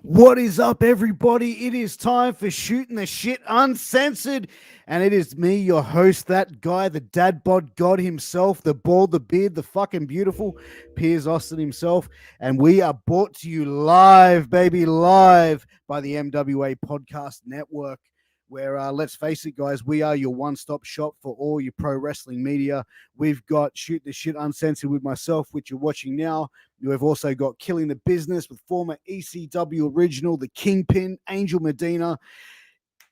What is up, everybody? It is time for Shooting the Shit Uncensored. And it is me, your host, that guy, the dad bod god himself, the bald, the beard, the fucking beautiful Piers Austin himself. And we are brought to you live, baby, live by the MWA Podcast Network. Where, let's face it, guys, we are your one-stop shop for all your pro wrestling media. We've got Shoot the Shit Uncensored with myself, which you're watching now. We've also got Killing the Business with former ECW original, the Kingpin, Angel Medina,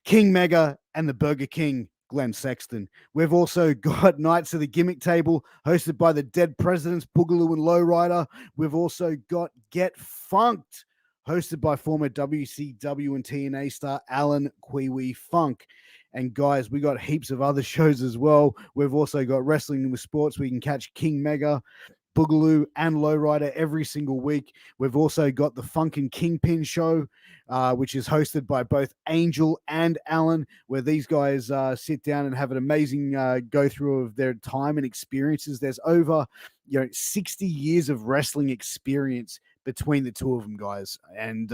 King Mega, and the Burger King, Glenn Sexton. We've also got Knights of the Gimmick Table, hosted by the Dead Presidents, Boogaloo and Lowrider. We've also got Get Funked, hosted by former WCW and TNA star Alan Kwee Funk. And guys, we got heaps of other shows as well. We've also got Wrestling with Sports. We can catch King Mega, Boogaloo, and Lowrider every single week. We've also got the Funkin' Kingpin show, which is hosted by both Angel and Alan, where these guys sit down and have an amazing go through of their time and experiences. There's over 60 years of wrestling experience between the two of them, guys. And,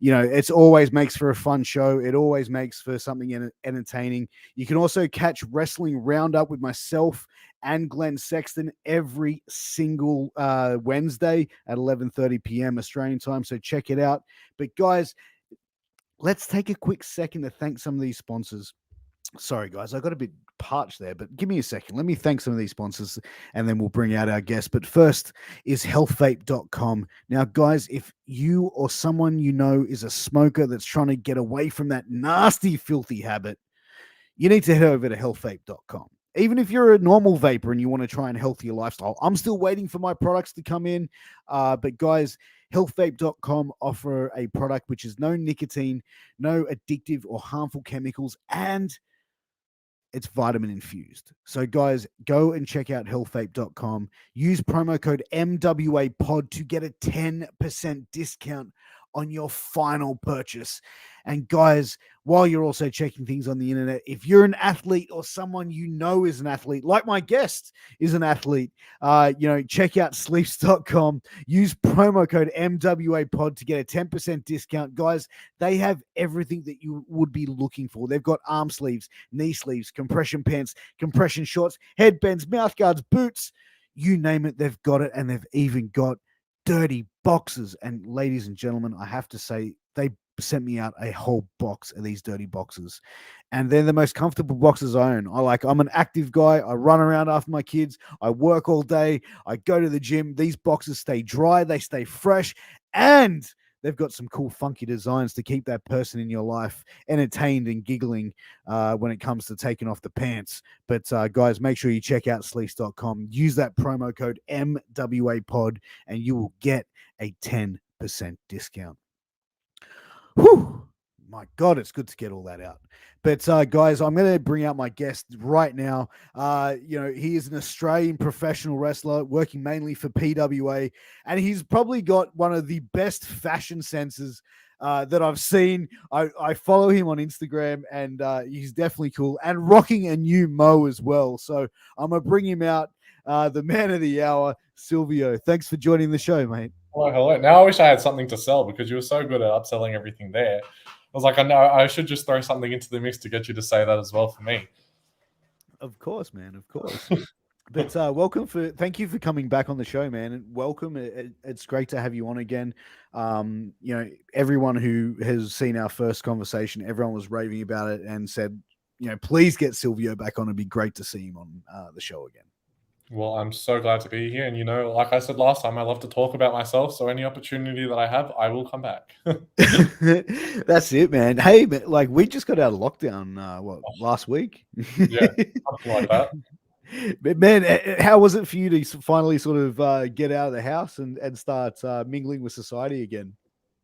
it's always makes for a fun show. It always makes for something entertaining. You can also catch Wrestling Roundup with myself and Glenn Sexton every single Wednesday at 11:30 p.m. Australian time. So check it out. But guys, let's take a quick second to thank some of these sponsors. Sorry, guys, I got a bit parched there, but give me a second. Let me thank some of these sponsors and then we'll bring out our guest. But first is healthvape.com. Now, guys, if you or someone you know is a smoker that's trying to get away from that nasty, filthy habit, you need to head over to healthvape.com. Even if you're a normal vapor and you want to try and healthier lifestyle, I'm still waiting for my products to come in. But guys, healthvape.com offer a product which is no nicotine, no addictive or harmful chemicals, and it's vitamin infused. So guys, go and check out healthvape.com. Use promo code MWA pod to get a 10% discount on your final purchase. And guys, while you're also checking things on the internet, if you're an athlete or someone you know is an athlete, like my guest is an athlete, check out sleeps.com. Use promo code MWA pod to get a 10% discount. Guys, they have everything that you would be looking for. They've got arm sleeves, knee sleeves, compression pants, compression shorts, headbands, mouth guards, boots, you name it, they've got it. And they've even got dirty boxes. And ladies and gentlemen, I have to say, they sent me out a whole box of these dirty boxes, and they're the most comfortable boxes I own. I'm an active guy. I run around after my kids. I work all day. I go to the gym. These boxes stay dry. They stay fresh, and they've got some cool, funky designs to keep that person in your life entertained and giggling when it comes to taking off the pants. But guys, make sure you check out sleece.com. Use that promo code MWAPOD, and you will get a 10% discount. Whew. My God, it's good to get all that out. But guys, I'm going to bring out my guest right now. He is an Australian professional wrestler working mainly for PWA, and he's probably got one of the best fashion senses that I've seen. I follow him on Instagram, and he's definitely cool and rocking a new Mo as well. So I'm going to bring him out, the man of the hour, Silvio. Thanks for joining the show, mate. Hello. Now I wish I had something to sell because you were so good at upselling everything there. I was like, I know I should just throw something into the mix to get you to say that as well for me. Of course, man. Of course. But thank you for coming back on the show, man. And welcome. It's great to have you on again. Everyone who has seen our first conversation, everyone was raving about it and said, please get Silvio back on. It'd be great to see him on the show again. Well, I'm so glad to be here. And, like I said last time, I love to talk about myself. So any opportunity that I have, I will come back. That's it, man. Hey, man, we just got out of lockdown, last week? Yeah, something like that. But man, how was it for you to finally sort of get out of the house and start mingling with society again?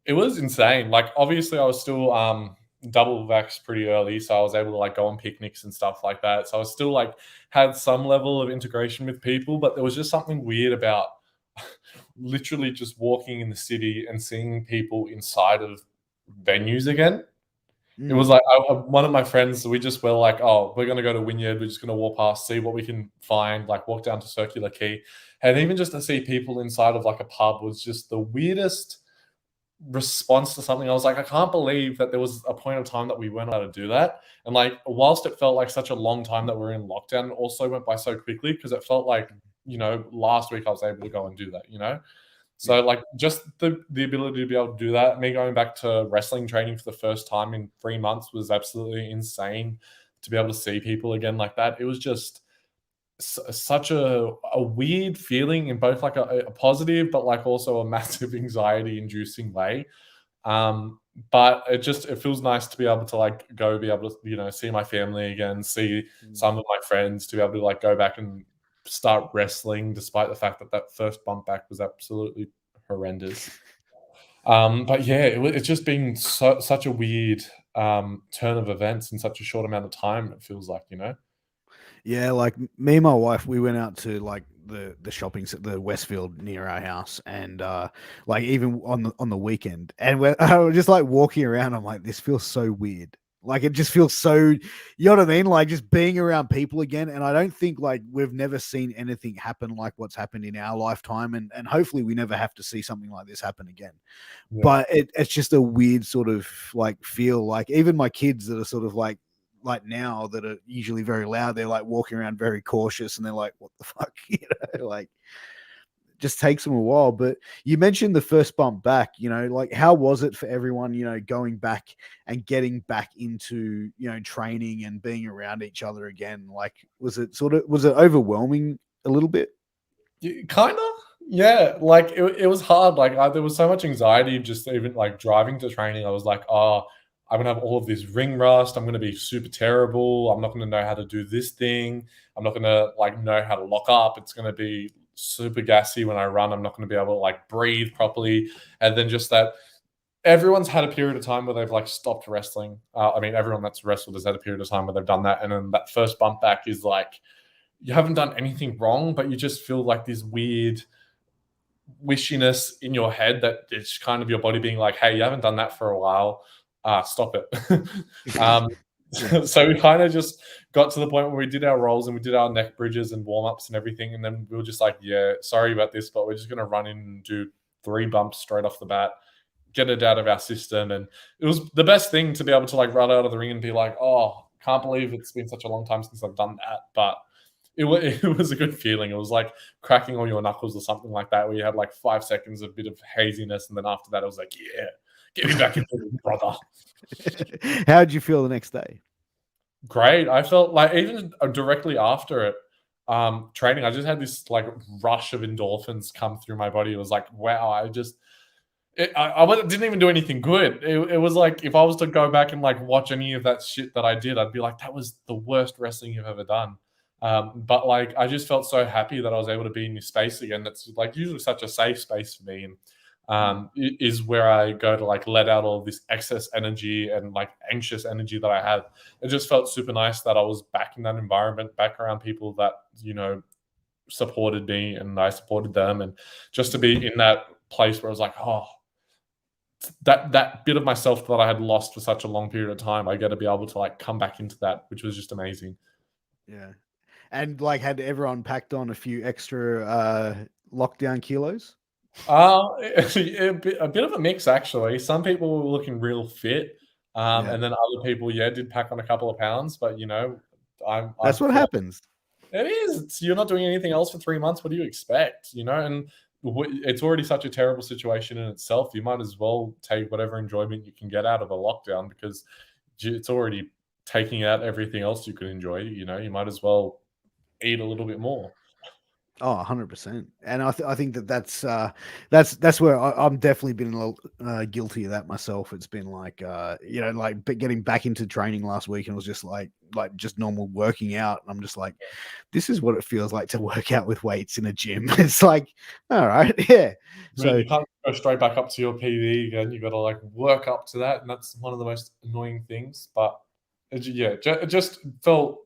It was insane. Like, obviously, I was still double vaxxed pretty early, so I was able to go on picnics and stuff like that. So I was still had some level of integration with people, but there was just something weird about literally just walking in the city and seeing people inside of venues again. It was Mm. like one of my friends. We just were like, "Oh, we're gonna go to Wynyard. We're just gonna walk past, see what we can find. Like, walk down to Circular Quay, and even just to see people inside of like a pub was just the weirdest response to something. I was like, I can't believe that there was a point of time that we weren't allowed to do that. And like, whilst it felt like such a long time that we were in lockdown, it also went by so quickly because it felt like, last week I was able to go and do that. Yeah. So like just the ability to be able to do that, me going back to wrestling training for the first time in 3 months was absolutely insane to be able to see people again like that. It was just such a weird feeling in both like a positive but like also a massive anxiety inducing way. um but it feels nice to be able to like go be able to see my family again, see Mm. some of my friends, to be able to like go back and start wrestling despite the fact that that first bump back was absolutely horrendous. But yeah, it's just been such a weird turn of events in such a short amount of time, it feels like, Yeah, like me and my wife, we went out to like the shopping the Westfield near our house, and like even on the weekend, and we're I was just like walking around. I'm like, this feels so weird. Like it just feels so, you know what I mean? Like just being around people again. And I don't think like we've never seen anything happen like what's happened in our lifetime, and hopefully we never have to see something like this happen again. yeah. But it's just a weird sort of like feel. Like even my kids that are sort of like now that are usually very loud, they're like walking around very cautious, and they're like, what the fuck? Like just takes them a while. But you mentioned the first bump back, like how was it for everyone, going back and getting back into, training and being around each other again? Like, was it overwhelming a little bit? Kind of, yeah. Like it was hard. Like there was so much anxiety just even like driving to training. I was like, oh, I'm gonna have all of this ring rust. I'm gonna be super terrible. I'm not gonna know how to do this thing. I'm not gonna like know how to lock up. It's gonna be super gassy when I run. I'm not gonna be able to like breathe properly. And then just that everyone's had a period of time where they've like stopped wrestling. I mean, everyone that's wrestled has had a period of time where they've done that, and then that first bump back is like you haven't done anything wrong, but you just feel like this weird wishiness in your head that it's kind of your body being like, hey, you haven't done that for a while. Stop it. um, Yeah. so we kind of just got to the point where we did our rolls and we did our neck bridges and warm ups and everything. And then we were just like, yeah, sorry about this, but we're just going to run in and do 3 bumps straight off the bat, get it out of our system. And it was the best thing to be able to like run out of the ring and be like, oh, can't believe it's been such a long time since I've done that. But it was a good feeling. It was like cracking all your knuckles or something like that, where you had like 5 seconds of a bit of haziness, and then after that, it was like, yeah, get me back into it, brother. How did you feel the next day? Great. I felt like even directly after it, training, I just had this like rush of endorphins come through my body. It was like, wow, I didn't even do anything good. It was like if I was to go back and like watch any of that shit that I did, I'd be like, that was the worst wrestling you've ever done. But like I just felt so happy that I was able to be in this space again. That's like usually such a safe space for me, and Mm. is where I go to like let out all this excess energy and like anxious energy that I have. It just felt super nice that I was back in that environment, back around people that supported me and I supported them, and just to be in that place where I was like, oh, that bit of myself that I had lost for such a long period of time, I get to be able to like come back into that, which was just amazing. Yeah. And like, had everyone packed on a few extra lockdown kilos? A bit of a mix actually. Some people were looking real fit, Yeah. and then other people, yeah, did pack on a couple of pounds. But That's I've what thought happens. it is. You're not doing anything else for 3 months. What do you expect? And it's already such a terrible situation in itself. You might as well take whatever enjoyment you can get out of a lockdown because it's already taking out everything else you could enjoy. You might as well eat a little bit more. Oh, 100%. And I think that's where I'm definitely been a little guilty of that myself. It's been like like getting back into training last week, and it was just like just normal working out. And I'm just like, this is what it feels like to work out with weights in a gym. It's like, all right, yeah. Right, So you can't go straight back up to your PV again. You got to like work up to that, and that's one of the most annoying things. But it just felt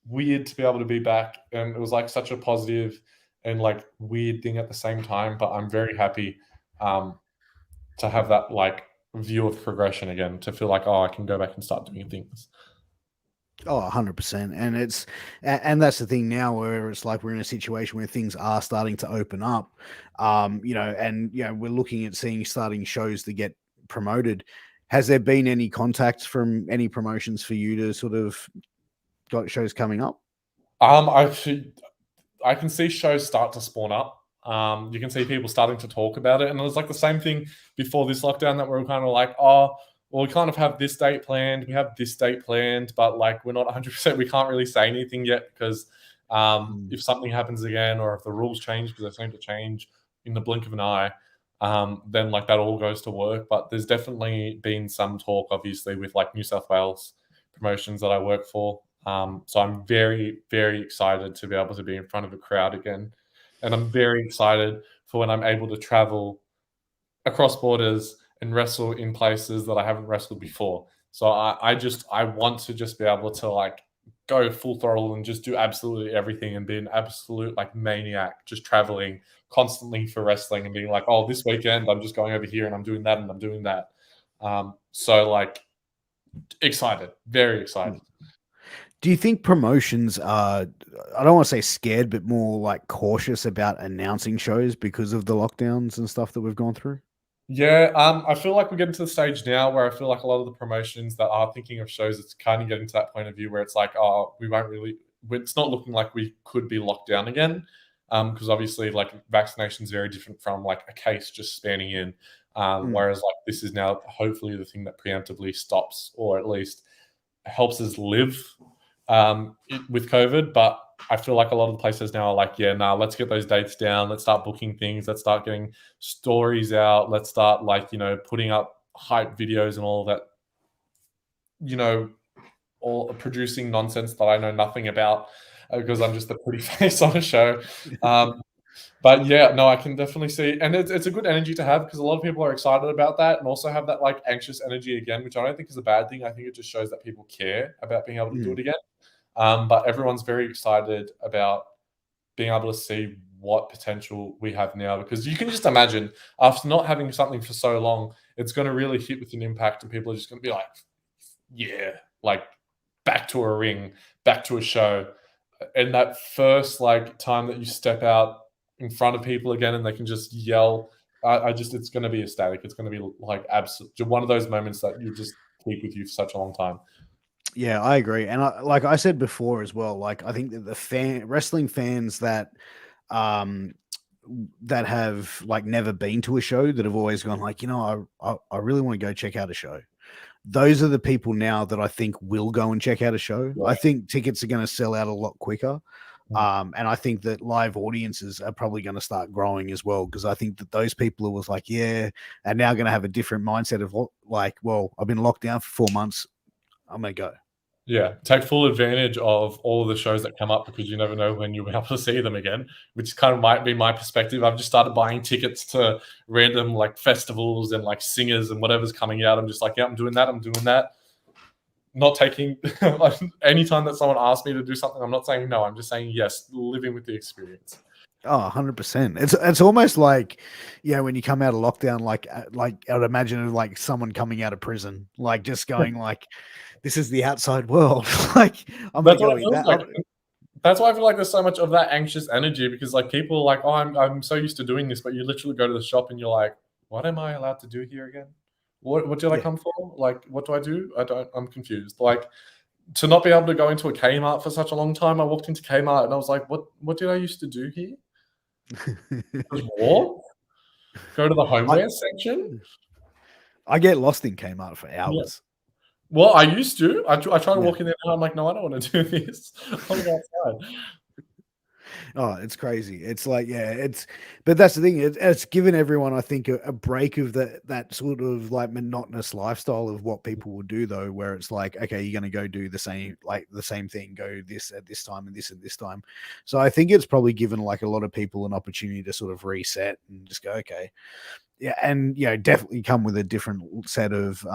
weird to be able to be back, and it was like such a positive and like weird thing at the same time. But I'm very happy um, to have that like view of progression again, to feel like, oh, I can go back and start doing things. Oh, 100%. And and that's the thing now where it's like we're in a situation where things are starting to open up. And we're looking at starting shows to get promoted. Has there been any contacts from any promotions for you to sort of got shows coming up? I can see shows start to spawn up. You can see people starting to talk about it, and it was like the same thing before this lockdown that we were kind of like, oh, well, we kind of have this date planned, we have this date planned, but like we're not 100%. We can't really say anything yet because if something happens again or if the rules change, because they seem to change in the blink of an eye, then like that all goes to work. But there's definitely been some talk, obviously, with like New South Wales promotions that I work for. So I'm very, very excited to be able to be in front of a crowd again. And I'm very excited for when I'm able to travel across borders and wrestle in places that I haven't wrestled before. So I want to just be able to like go full throttle and just do absolutely everything and be an absolute like maniac, just traveling constantly for wrestling and being like, oh, this weekend I'm just going over here and I'm doing that and I'm doing that. So like excited, very excited. Do you think promotions are, I don't want to say scared, but more like cautious about announcing shows because of the lockdowns and stuff that we've gone through? Yeah, I feel like we're getting to the stage now where I feel like a lot of the promotions that are thinking of shows, it's kind of getting to that point of view where it's like, oh, we won't really, it's not looking like we could be locked down again. Because obviously, like vaccination is very different from like a case just spanning in. Whereas, like, this is now hopefully the thing that preemptively stops or at least helps us live with COVID. But I feel like a lot of the places now are like, yeah, nah, let's get those dates down. Let's start booking things. Let's start getting stories out. Let's start like, putting up hype videos and all that, all producing nonsense that I know nothing about because I'm just the pretty face on a show. But yeah, no, I can definitely see, and it's a good energy to have because a lot of people are excited about that and also have that like anxious energy again, which I don't think is a bad thing. I think it just shows that people care about being able to do it again. But everyone's very excited about being able to see what potential we have now because you can just imagine after not having something for so long, it's going to really hit with an impact and people are just going to be like, yeah, like back to a ring, back to a show. And that first like time that you step out in front of people again and they can just yell, it's going to be ecstatic. It's going to be like absolute one of those moments that you just keep with you for such a long time. Yeah, I agree. And like I said before as well, like I think that the wrestling fans um that have like never been to a show that have always gone like, I really want to go check out a show. Those are the people now that I think will go and check out a show. Yeah. I think tickets are going to sell out a lot quicker. And I think that live audiences are probably going to start growing as well because I think that those people who was like, yeah, are now going to have a different mindset of like, well, I've been locked down for 4 months. I'm going to go. Yeah, take full advantage of all of the shows that come up because you never know when you'll be able to see them again, which kind of might be my perspective. I've just started buying tickets to random like festivals and like singers and whatever's coming out. I'm just like, yeah, I'm doing that. I'm doing that. Not taking anytime that someone asks me to do something, I'm not saying no. I'm just saying yes, living with the experience. Oh, 100%. It's almost like, when you come out of lockdown, like I'd imagine like someone coming out of prison, like just going like, this is the outside world. Like I'm going to go eat that. Like. That's why I feel like there's so much of that anxious energy because like people are like, oh, I'm so used to doing this, but you literally go to the shop and you're like, what am I allowed to do here again? What did I come for? Like, what do I do? I'm confused. Like to not be able to go into a Kmart for such a long time, I walked into Kmart and I was like, what did I used to do here? Just walk? Go to the homeware section? I get lost in Kmart for hours. Well, I used to. I try to walk in there and I'm like, no, I don't want to do this. I want to go outside. Oh, it's crazy. It's like, but that's the thing. It's given everyone, I think, a break of that sort of like monotonous lifestyle of what people will do though, where it's like, okay, you're going to go do the same thing, go this at this time and this at this time. So I think it's probably given like a lot of people an opportunity to sort of reset and just go, okay. Yeah, and definitely come with a different set of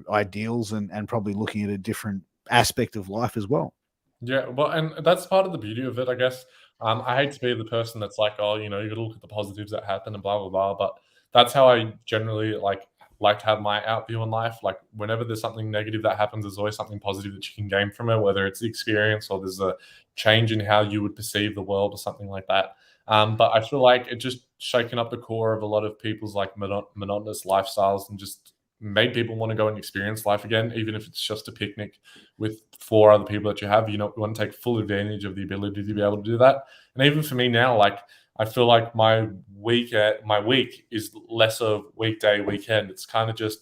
ideals and probably looking at a different aspect of life as well. Yeah, well, and that's part of the beauty of it, I guess. I hate to be the person that's like, oh, you got to look at the positives that happen and blah blah blah, but that's how I generally like like to have my out view on life. Like whenever there's something negative that happens, there's always something positive that you can gain from it, whether it's the experience or there's a change in how you would perceive the world or something like that. But I feel like it just shaken up the core of a lot of people's like monotonous lifestyles and just made people want to go and experience life again, even if it's just a picnic with 4 other people that you have. You want to take full advantage of the ability to be able to do that. And even for me now, like I feel like my week is less of weekday, weekend. It's kind of just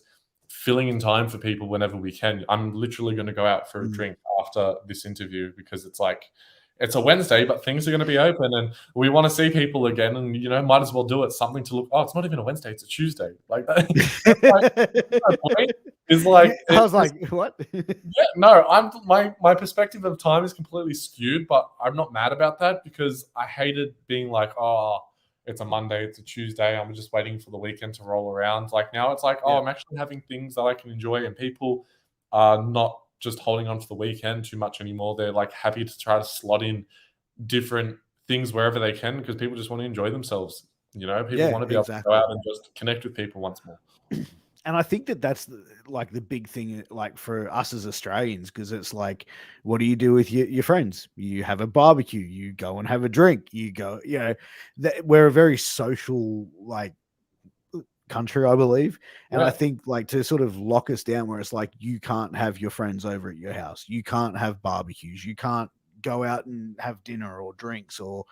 filling in time for people whenever we can. I'm literally going to go out for a drink after this interview because it's like it's a Wednesday, but things are going to be open and we want to see people again. And, might as well do it. Something to look, oh, it's not even a Wednesday, it's a Tuesday. Like that. My point is like, I was like, what? yeah, no, my perspective of time is completely skewed, but I'm not mad about that because I hated being like, oh, it's a Monday, it's a Tuesday, I'm just waiting for the weekend to roll around. Like now it's like, oh, I'm actually having things that I can enjoy, and people are not just holding on to the weekend too much anymore. They're like happy to try to slot in different things wherever they can because people just want to enjoy themselves. People want to be able to go out and just connect with people once more. And I think that's like the big thing, like for us as Australians, because it's like, what do you do with your friends? You have a barbecue, you go and have a drink, you go, we're a very social, like, country, I believe. And I think like to sort of lock us down where it's like, you can't have your friends over at your house. You can't have barbecues. You can't go out and have dinner or drinks or,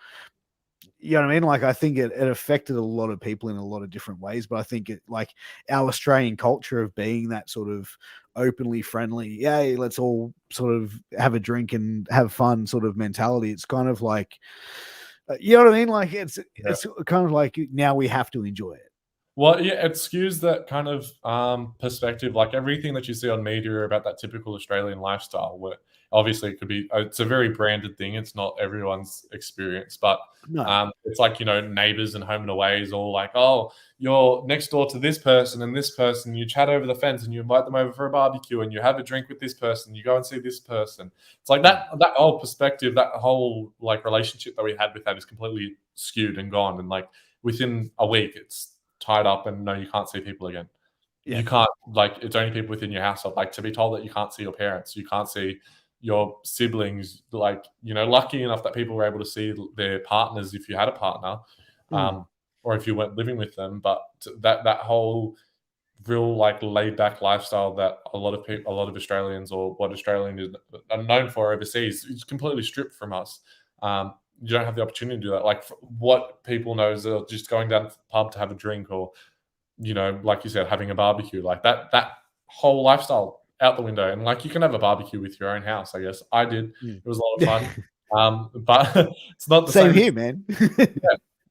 you know what I mean? Like, I think it affected a lot of people in a lot of different ways, but I think it, like, our Australian culture of being that sort of openly friendly, yay, let's all sort of have a drink and have fun sort of mentality. It's kind of like, you know what I mean? Like, it's kind of like now we have to enjoy it. Well, yeah, it skews that kind of perspective. Like everything that you see on media about that typical Australian lifestyle, where obviously it could be, it's a very branded thing. It's not everyone's experience, but it's like, neighbors and home and away is all like, oh, you're next door to this person and this person. You chat over the fence and you invite them over for a barbecue and you have a drink with this person. You go and see this person. It's like that whole perspective, that whole like relationship that we had with that is completely skewed and gone. And like within a week, it's tied up and no, you can't see people again. You can't, like, it's only people within your household. Like to be told that you can't see your parents, you can't see your siblings, like, lucky enough that people were able to see their partners if you had a partner, or if you weren't living with them. But that whole real like laid back lifestyle that a lot of Australians, or what Australians are known for overseas, is completely stripped from us. You don't have the opportunity to do that. Like what people know is just going down to the pub to have a drink, or like you said, having a barbecue. Like that whole lifestyle out the window. And like you can have a barbecue with your own house, I guess. I did. It was a lot of fun. But it's not the same here, man.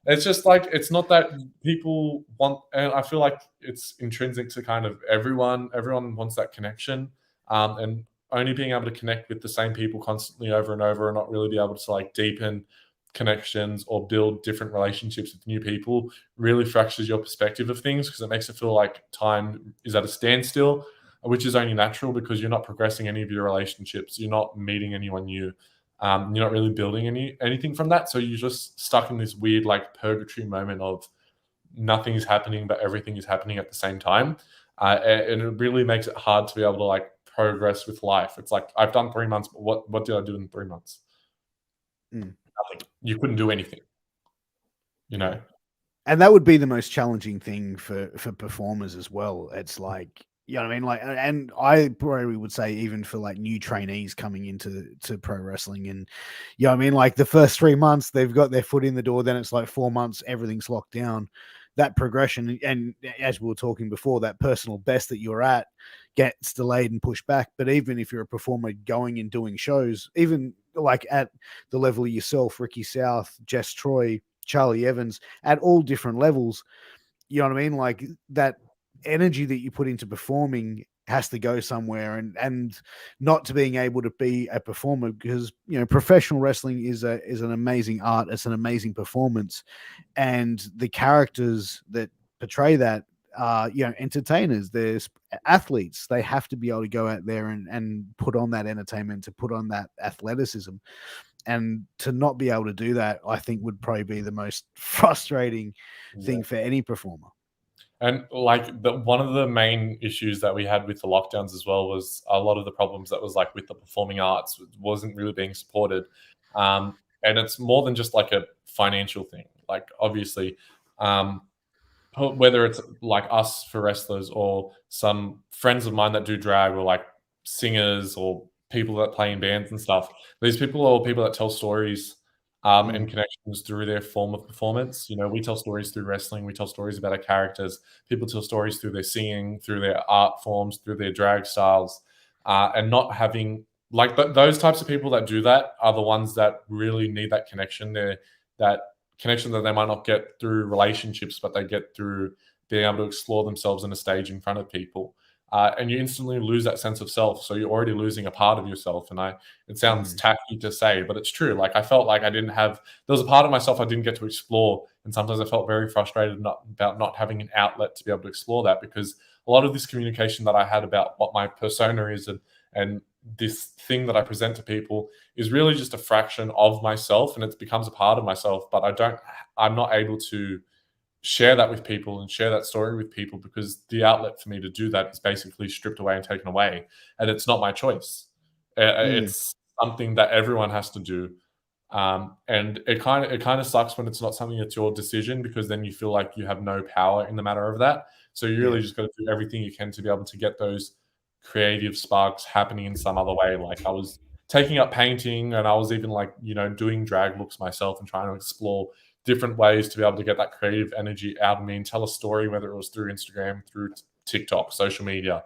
It's just like, it's not that people want, and I feel like it's intrinsic to kind of everyone. Everyone wants that connection. And only being able to connect with the same people constantly over and over, and not really be able to like deepen connections or build different relationships with new people really fractures your perspective of things, because it makes it feel like time is at a standstill, which is only natural because you're not progressing any of your relationships. You're not meeting anyone new. You're not really building anything from that. So you're just stuck in this weird like purgatory moment of nothing's happening, but everything is happening at the same time. And it really makes it hard to be able to like progress with life. It's like, I've done 3 months, but what did I do in 3 months? Nothing. You couldn't do anything, And that would be the most challenging thing for performers as well. It's like, you know what I mean? Like, and I probably would say even for like new trainees coming into pro wrestling, and you know what I mean? Like the first 3 months they've got their foot in the door, then it's like 4 months, everything's locked down. That progression, and as we were talking before, that personal best that you're at gets delayed and pushed back. But even if you're a performer going and doing shows, even like at the level of yourself, Ricky South, Jess Troy, Charlie Evans, at all different levels, you know what I mean? Like that energy that you put into performing has to go somewhere, and not to being able to be a performer, because professional wrestling is an amazing art. It's an amazing performance, and the characters that portray that are entertainers. There's athletes. They have to be able to go out there and put on that entertainment, to put on that athleticism, and to not be able to do that, I think would probably be the most frustrating thing for any performer. And like one of the main issues that we had with the lockdowns as well was a lot of the problems that was like with the performing arts wasn't really being supported. And it's more than just like a financial thing. Like obviously, um, whether it's like us for wrestlers or some friends of mine that do drag or like singers or people that play in bands and stuff. These people are people that tell stories and connections through their form of performance. You know, we tell stories through wrestling, we tell stories about our characters. People tell stories through their singing, through their art forms, through their drag styles, and not having like those types of people that do that are the ones that really need that connection. They're that connection that they might not get through relationships, but they get through being able to explore themselves on a stage in front of people. And you instantly lose that sense of self. So you're already losing a part of yourself. And it sounds tacky to say, but it's true. Like I felt like I didn't have, there was a part of myself I didn't get to explore. And sometimes I felt very frustrated about not having an outlet to be able to explore that, because a lot of this communication that I had about what my persona is and this thing that I present to people is really just a fraction of myself, and it becomes a part of myself, but I'm not able to share that with people and share that story with people because the outlet for me to do that is basically stripped away and taken away, and it's not my choice. It's something that everyone has to do. And it kind of sucks when it's not something that's your decision, because then you feel like you have no power in the matter of that. So you really just got to do everything you can to be able to get those creative sparks happening in some other way. Like I was taking up painting, and I was even like, doing drag looks myself and trying to explore different ways to be able to get that creative energy out of me and tell a story, whether it was through Instagram, through TikTok, social media,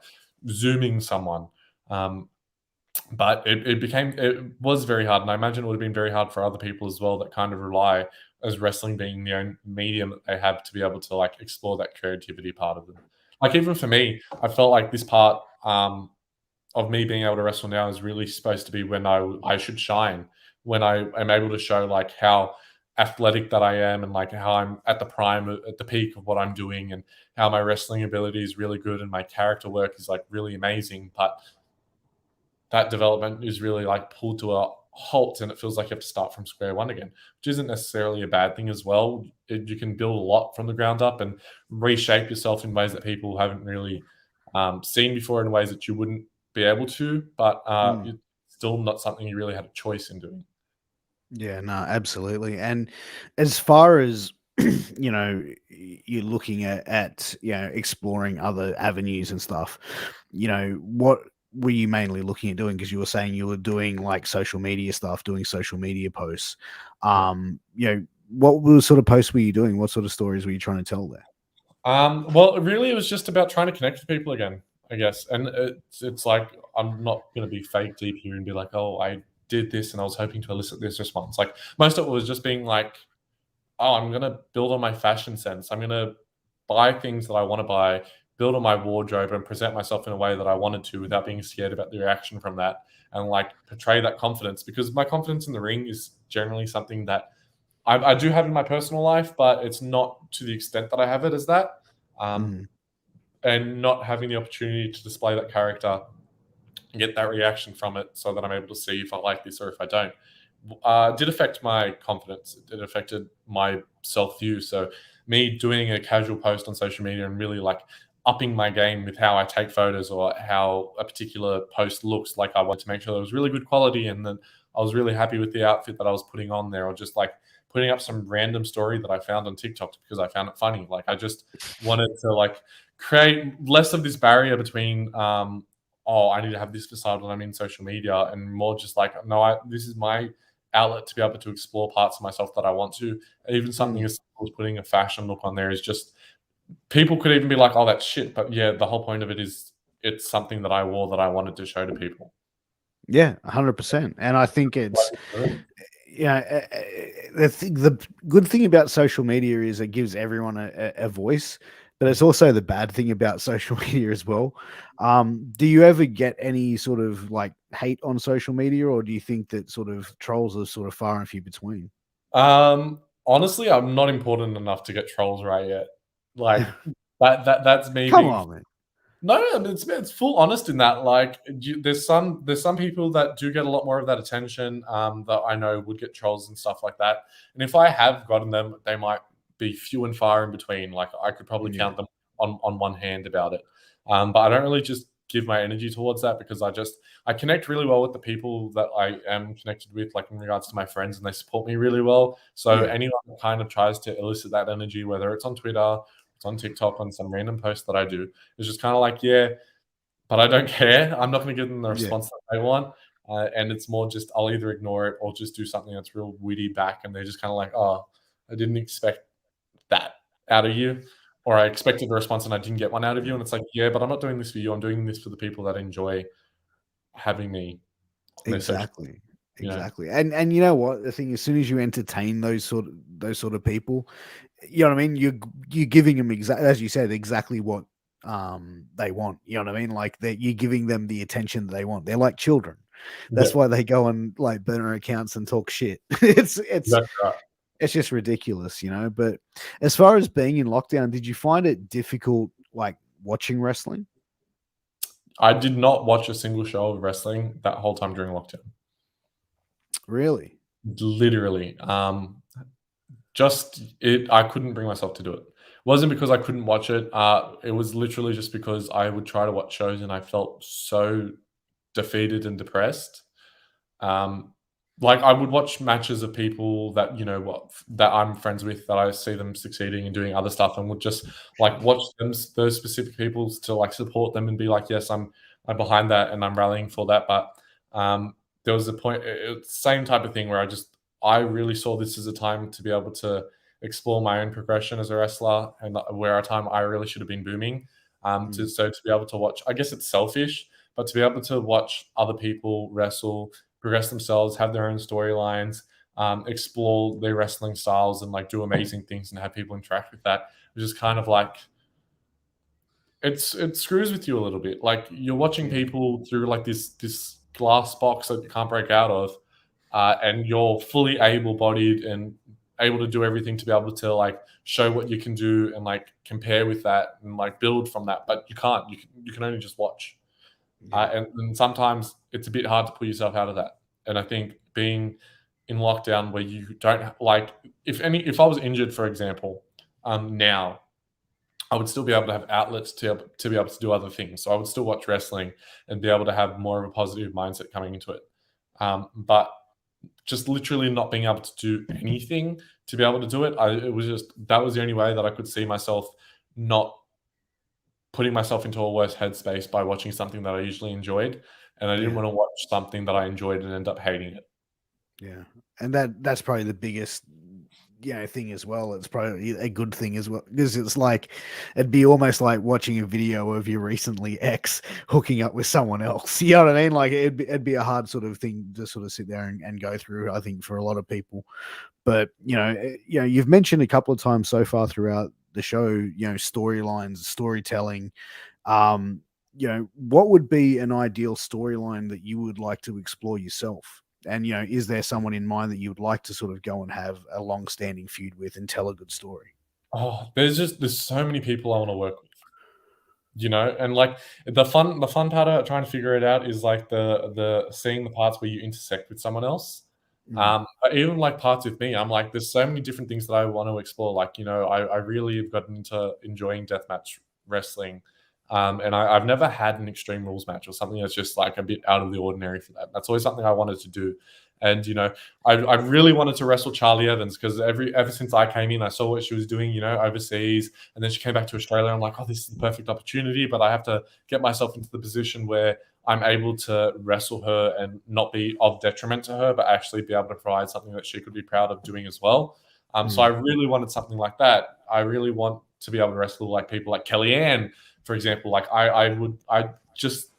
zooming someone. But it was very hard, and I imagine it would have been very hard for other people as well that kind of rely, as wrestling being the own medium that they have, to be able to like explore that creativity part of them. Like even for me, I felt like this part of me being able to wrestle now is really supposed to be when I should shine, when I am able to show like how athletic that I am, and like how I'm at the prime, at the peak of what I'm doing, and how my wrestling ability is really good and my character work is like really amazing. But that development is really like pulled to a halt, and it feels like you have to start from square one again, which isn't necessarily a bad thing as well. You can build a lot from the ground up and reshape yourself in ways that people haven't really seen before, in ways that you wouldn't be able to, but it's still not something you really had a choice in doing. Yeah, no, absolutely. And as far as you're looking at exploring other avenues and stuff, what were you mainly looking at doing? Because you were saying you were doing like social media stuff, doing social media posts. Yeah. What sort of posts were you doing? What sort of stories were you trying to tell there? Well, really, it was just about trying to connect with people again, I guess. And it's like, I'm not going to be fake deep here and be like, oh, I did this and I was hoping to elicit this response. Like most of it was just being like, oh, I'm going to build on my fashion sense. I'm going to buy things that I want to buy, build on my wardrobe, and present myself in a way that I wanted to without being scared about the reaction from that, and like portray that confidence, because my confidence in the ring is generally something that I do have in my personal life, but it's not to the extent that I have it as that. Um, and not having the opportunity to display that character and get that reaction from it, so that I'm able to see if I like this or if I don't, did affect my confidence. It affected my self-view. So me doing a casual post on social media and really like upping my game with how I take photos or how a particular post looks, like I wanted to make sure that it was really good quality, and then I was really happy with the outfit that I was putting on there, or just like putting up some random story that I found on TikTok because I found it funny. Like I just wanted to like create less of this barrier between oh, I need to have this facade when I'm in social media, and more just like, no, this is my outlet to be able to explore parts of myself that I want to. Even something as simple as putting a fashion look on there is just, people could even be like, oh, that's shit. But yeah, the whole point of it is it's something that I wore that I wanted to show to people. Yeah, 100%. And I think it's, the good thing about social media is it gives everyone a voice, but it's also the bad thing about social media as well. Do you ever get any sort of like hate on social media, or do you think that sort of trolls are sort of far and few between? Honestly, I'm not important enough to get trolls right yet. Like that's me Come being. on, man. No, I mean, it's full honest in that. Like, there's some people that do get a lot more of that attention, that I know would get trolls and stuff like that. And if I have gotten them, they might be few and far in between. Like, I could probably Yeah. count them on one hand about it. But I don't really just give my energy towards that because I connect really well with the people that I am connected with, like in regards to my friends, and they support me really well. So Yeah. anyone that kind of tries to elicit that energy, whether it's on Twitter, it's on TikTok, on some random post that I do, it's just kind of like, yeah, but I don't care. I'm not going to give them the Yeah. response that they want. And it's more just I'll either ignore it or just do something that's real witty back. And they're just kind of like, oh, I didn't expect that out of you. Or I expected a response and I didn't get one out of you. And it's like, yeah, but I'm not doing this for you. I'm doing this for the people that enjoy having me on their social. Exactly. You know? Exactly. And you know what? The thing, as soon as you entertain those sort of people, you know what I mean? You're giving them as you said, exactly what they want. You know what I mean? Like that you're giving them the attention that they want. They're like children. Yeah, That's why they go and like burner accounts and talk shit. It's that's right. it's just ridiculous, you know. But as far as being in lockdown, did you find it difficult like watching wrestling? I did not watch a single show of wrestling that whole time during lockdown. Really? Literally. Just it I couldn't bring myself to do it. Wasn't because I couldn't watch it. It was literally just because I would try to watch shows and I felt so defeated and depressed. Um, like I would watch matches of people that that I'm friends with that I see them succeeding and doing other stuff and would just like watch them those specific people to like support them and be like, yes, I'm behind that and I'm rallying for that. But there was a point, same type of thing where I really saw this as a time to be able to explore my own progression as a wrestler and where a time I really should have been booming. To be able to watch, I guess it's selfish, but to be able to watch other people wrestle, progress themselves, have their own storylines, explore their wrestling styles, and like do amazing things and have people interact with that, which is kind of like it screws with you a little bit. Like you're watching Yeah. people through like this glass box that you can't break out of, and you're fully able-bodied and able to do everything to be able to like show what you can do and like compare with that and like build from that, but you can't. You can only just watch. Yeah. And sometimes it's a bit hard to pull yourself out of that. And I think being in lockdown where you don't like, if I was injured, for example, now I would still be able to have outlets to be able to do other things. So I would still watch wrestling and be able to have more of a positive mindset coming into it. But just literally not being able to do anything to be able to do it, that was the only way that I could see myself not putting myself into a worse headspace by watching something that I usually enjoyed, and I didn't Yeah. want to watch something that I enjoyed and end up hating it. Yeah. And that's probably the biggest thing as well. It's probably a good thing as well because it's like it'd be almost like watching a video of your recently ex hooking up with someone else. You know what I mean? Like it'd be a hard sort of thing to sort of sit there and go through, I think, for a lot of people. But you've mentioned a couple of times so far throughout the show, storylines, storytelling. What would be an ideal storyline that you would like to explore yourself? And is there someone in mind that you would like to sort of go and have a long-standing feud with and tell a good story? Oh, there's so many people I want to work with, and like the fun part of trying to figure it out is like the seeing the parts where you intersect with someone else. Mm, But even like parts with me, I'm like, there's so many different things that I want to explore. Like, I really have gotten into enjoying deathmatch wrestling. And I've never had an Extreme Rules match or something that's just like a bit out of the ordinary for that. That's always something I wanted to do. And I really wanted to wrestle Charlie Evans because ever since I came in, I saw what she was doing, overseas, and then she came back to Australia. I'm like, oh, this is the perfect opportunity, but I have to get myself into the position where I'm able to wrestle her and not be of detriment to her, but actually be able to provide something that she could be proud of doing as well. So I mm, really wanted something like that. I really want to be able to wrestle like people like Kellyanne, for example. Like I just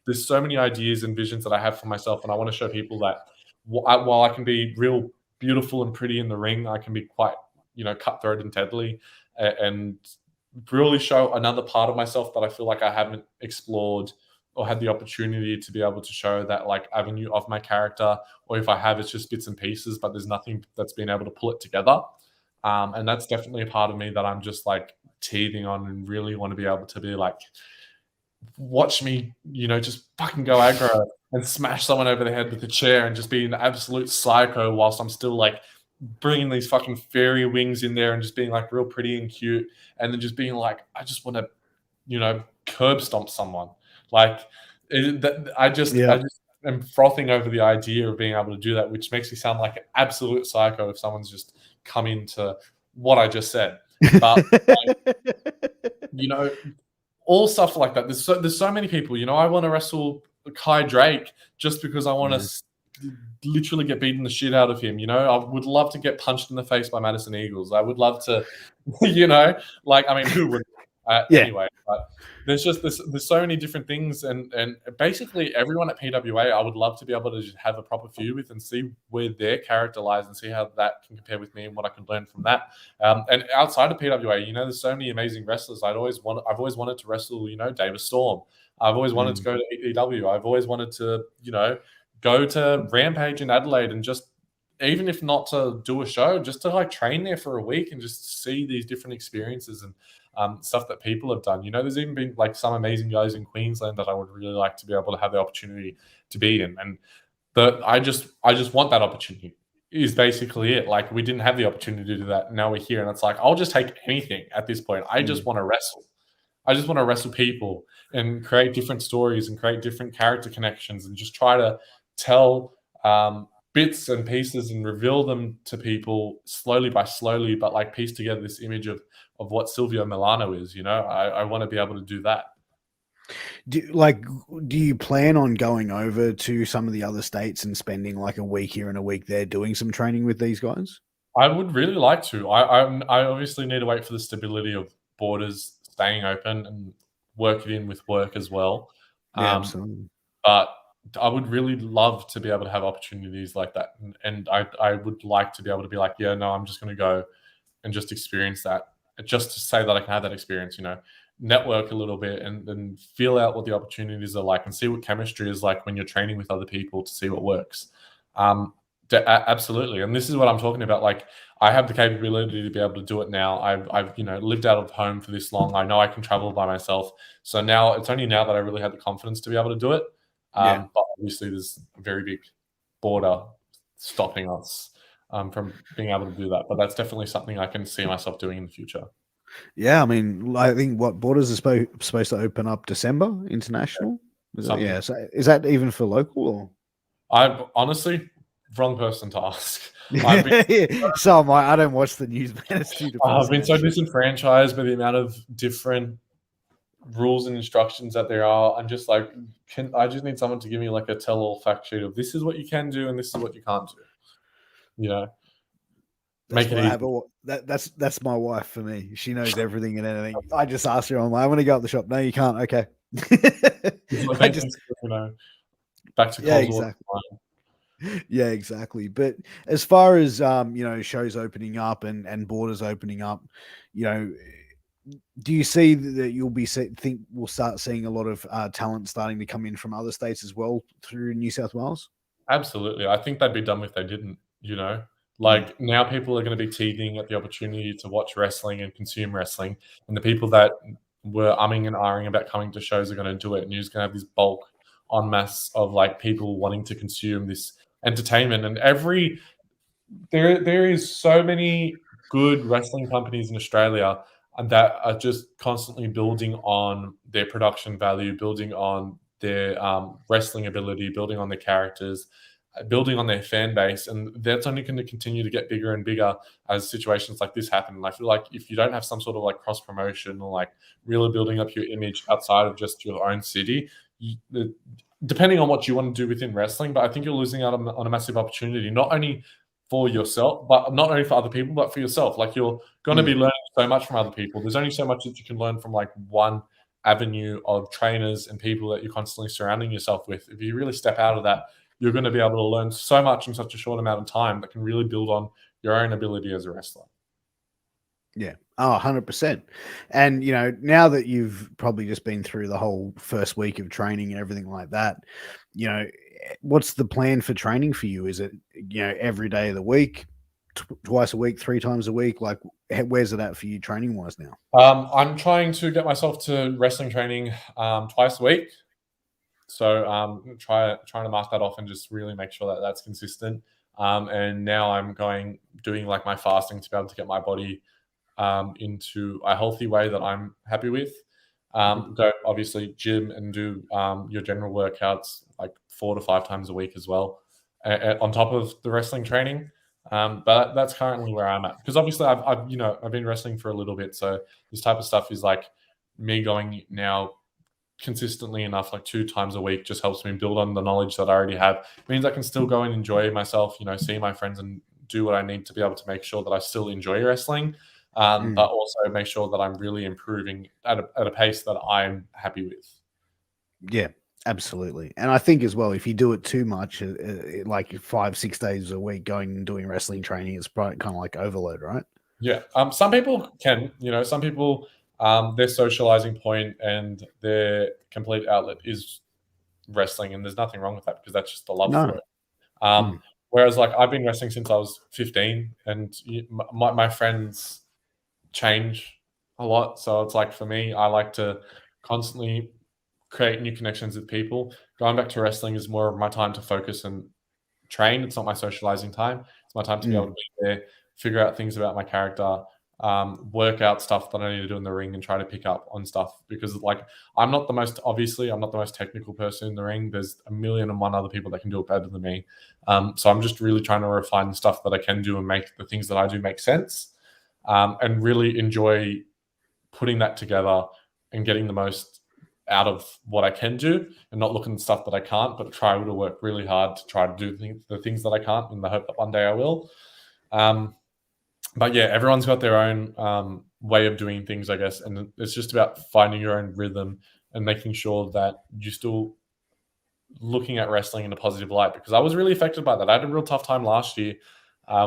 there's so many ideas and visions that I have for myself, and I want to show people that while I can be real beautiful and pretty in the ring, I can be quite cutthroat and deadly, and really show another part of myself that I feel like I haven't explored or had the opportunity to be able to show that like avenue of my character, or if I have, it's just bits and pieces, but there's nothing that's been able to pull it together. And that's definitely a part of me that I'm just like teething on and really want to be able to be like, watch me, just fucking go aggro and smash someone over the head with a chair and just be an absolute psycho whilst I'm still like bringing these fucking fairy wings in there and just being like real pretty and cute, and then just being like, I just want to, curb stomp someone. Like, I just am frothing over the idea of being able to do that, which makes me sound like an absolute psycho if someone's just come into what I just said. But you know, all stuff like that. There's so many people. I want to wrestle Kai Drake just because I want to literally get beaten the shit out of him. I would love to get punched in the face by Madison Eagles. I would love to, I mean, who would? Anyway, but there's so many different things, and basically everyone at PWA, I would love to be able to just have a proper feud with and see where their character lies and see how that can compare with me and what I can learn from that. And outside of PWA, there's so many amazing wrestlers. I've always wanted to wrestle, David Storm. I've always wanted to go to EW. I've always wanted to, go to Rampage in Adelaide and just, even if not to do a show, just to like train there for a week and just see these different experiences and stuff that people have done. There's even been like some amazing guys in Queensland that I would really like to be able to have the opportunity to be in. And I just want that opportunity is basically it. Like, we didn't have the opportunity to do that. Now we're here, and it's like, I'll just take anything at this point. I just want to wrestle. I just want to wrestle people and create different stories and create different character connections and just try to tell bits and pieces and reveal them to people slowly, but like piece together this image of what Silvio Milano is. I want to be able to do that. Do you plan on going over to some of the other states and spending like a week here and a week there doing some training with these guys? I would really like to. I obviously need to wait for the stability of borders staying open and work it in with work as well. Yeah, absolutely. But I would really love to be able to have opportunities like that. And I would like to be able to be like, yeah, no, I'm just going to go and just experience that, just to say that I can have that experience, network a little bit and feel out what the opportunities are like and see what chemistry is like when you're training with other people to see what works. Absolutely. And this is what I'm talking about. Like, I have the capability to be able to do it now. I've lived out of home for this long. I know I can travel by myself. So now it's only now that I really have the confidence to be able to do it. But obviously there's a very big border stopping us from being able to do that. But that's definitely something I can see myself doing in the future. Yeah, I mean, I think borders are supposed to open up December international. Yeah. So is that even for local? Or? I'm honestly wrong person to ask. So am I don't watch the news, man. I've been so disenfranchised by the amount of different rules and instructions that there are. I'm just like, I just need someone to give me like a tell-all fact sheet of this is what you can do and this is what you can't do. Make it easy. That's my wife for me. She knows everything and anything. I just asked her, I'm like, I want to go up the shop. No, you can't. Okay. I just, back to Yeah, exactly. But as far as shows opening up and borders opening up, do you see that think we'll start seeing a lot of talent starting to come in from other states as well through New South Wales? Absolutely. I think they'd be dumb if they didn't, now people are going to be teething at the opportunity to watch wrestling and consume wrestling. And the people that were umming and ahhing about coming to shows are going to do it. And you're just going to have this bulk en masse of like people wanting to consume this entertainment. And there is so many good wrestling companies in Australia that are just constantly building on their production value, building on their wrestling ability, building on their characters, building on their fan base. And that's only going to continue to get bigger and bigger as situations like this happen. And I feel like if you don't have some sort of like cross promotion or like really building up your image outside of just your own city, depending on what you want to do within wrestling, but I think you're losing out on a massive opportunity, not only for yourself, but not only for other people, but for yourself. Like, you're going to be learning so much from other people. There's only so much that you can learn from like one avenue of trainers and people that you're constantly surrounding yourself with. If you really step out of that, you're going to be able to learn so much in such a short amount of time that can really build on your own ability as a wrestler. Yeah. Oh, 100%. And, now that you've probably just been through the whole first week of training and everything like that, what's the plan for training for you? Is it, every day of the week, twice a week, 3 times a week? Like, where's it at for you training wise now? I'm trying to get myself to wrestling training twice a week. So trying to mark that off and just really make sure that that's consistent. And now I'm doing like my fasting to be able to get my body into a healthy way that I'm happy with. Go obviously gym and do your general workouts like 4 to 5 times a week as well, on top of the wrestling training. But that's currently where I'm at, because obviously I've been wrestling for a little bit, so this type of stuff is like me going now consistently enough, like 2 times a week, just helps me build on the knowledge that I already have. It means I can still go and enjoy myself, see my friends and do what I need to be able to make sure that I still enjoy wrestling, but also make sure that I'm really improving at a pace that I'm happy with. Yeah, absolutely. And I think as well, if you do it too much, like 5, 6 days a week going and doing wrestling training, it's probably kind of like overload, right? Yeah. Some people can, some people, their socializing point and their complete outlet is wrestling, and there's nothing wrong with that because that's just the love for it. Whereas like I've been wrestling since I was 15, and my friends change a lot. So it's like, for me, I like to constantly create new connections with people. Going back to wrestling is more of my time to focus and train. It's not my socializing time. It's my time to be able to be there, figure out things about my character, work out stuff that I need to do in the ring, and try to pick up on stuff, because like I'm not the most technical person in the ring. There's a million and one other people that can do it better than me. So I'm just really trying to refine the stuff that I can do and make the things that I do make sense, and really enjoy putting that together and getting the most out of what I can do, and not looking at stuff that I can't, but try to work really hard to try to do the things that I can't, in the hope that one day I will. But yeah, everyone's got their own way of doing things, I guess, and it's just about finding your own rhythm and making sure that you're still looking at wrestling in a positive light, because I was really affected by that. I had a real tough time last year,